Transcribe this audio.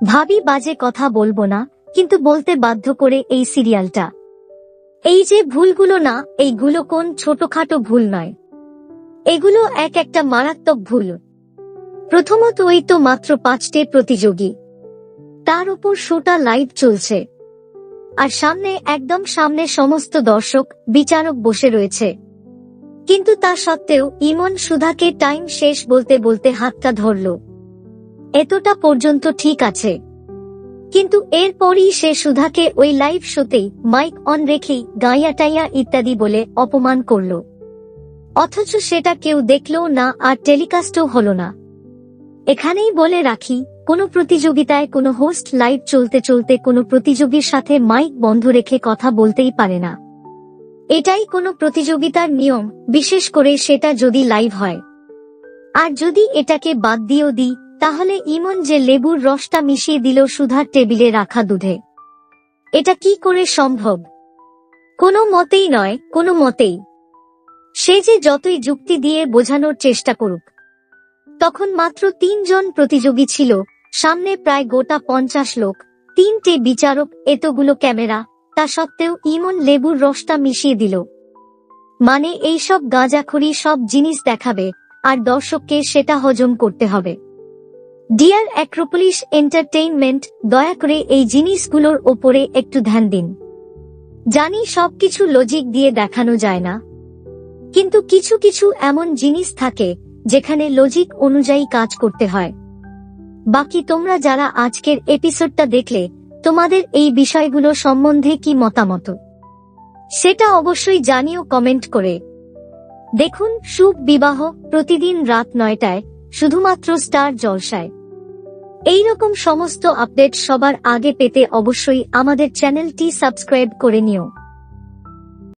ভাবি বাজে কথা বলবো না, কিন্তু বলতে বাধ্য করে এই সিরিয়ালটা। এই যে ভুলগুলো না, এইগুলো কোন ছোটখাটো ভুল নয়, এগুলো এক একটা মারাত্মক ভুল। প্রথমত, ওই তো মাত্র 5টে প্রতিযোগী, তার উপর শোটা লাইভ চলছে, আর একদম সামনে সমস্ত দর্শক বিচারক বসে রয়েছে। কিন্তু তা সত্ত্বেও ইমন সুধাকে টাইম শেষ বলতে বলতে হাতটা ধরল। এতটা পর্যন্ত ঠিক আছে, কিন্তু এরপরই সে সুধাকে ওই লাইভ শোতেই মাইক অন রেখেই গাইয়া টাইয়া ইত্যাদি বলে অপমান করল, অথচ সেটা কেউ দেখলও না আর টেলিকাস্টও হলো না। এখানেই বলে রাখি, কোনো প্রতিযোগিতায় কোনো হোস্ট লাইভ চলতে চলতে কোনো প্রতিযোগীর সাথে মাইক বন্ধ রেখে কথা বলতেই পারে না। এটাই কোনো প্রতিযোগিতার নিয়ম, বিশেষ করে সেটা যদি লাইভ হয়। আর যদি এটাকে বাদ দিয়েও দিই, তাহলে ইমন যে লেবুর রসটা মিশিয়ে দিল সুধার টেবিলে রাখা দুধে, এটা কি করে সম্ভব? কোনো মতেই নয়, কোনো মতেই। সে যে যতই যুক্তি দিয়ে বোঝানোর চেষ্টা করুক, তখন মাত্র 3 জন প্রতিযোগী ছিল, সামনে প্রায় গোটা 50 লোক, 3টে বিচারক, এতগুলো ক্যামেরা, তা সত্ত্বেও ইমন লেবুর রসটা মিশিয়ে দিল। মানে এইসব গাঁজাখড়ি সব জিনিস দেখাবে, আর দর্শককে সেটা হজম করতে হবে। ডিয়ার অ্যাক্রোপোলিস এন্টারটেইনমেন্ট, দয়া করে এই জিনিসগুলোর ওপরে একটু ধ্যান দিন। জানি সবকিছু লজিক দিয়ে দেখানো যায় না, কিন্তু কিছু কিছু এমন জিনিস থাকে যেখানে লজিক অনুযায়ী কাজ করতে হয়। বাকি তোমরা যারা আজকের এপিসোডটা দেখলে, তোমাদের এই বিষয়গুলো সম্বন্ধে কি মতামত, সেটা অবশ্যই জানিও কমেন্ট করে। দেখুন শুভ বিবাহ প্রতিদিন রাত 9টায়, শুধুমাত্র স্টার জলসায়। এইরকম সমস্ত আপডেট সবার আগে পেতে অবশ্যই আমাদের চ্যানেলটি সাবস্ক্রাইব করে নিও।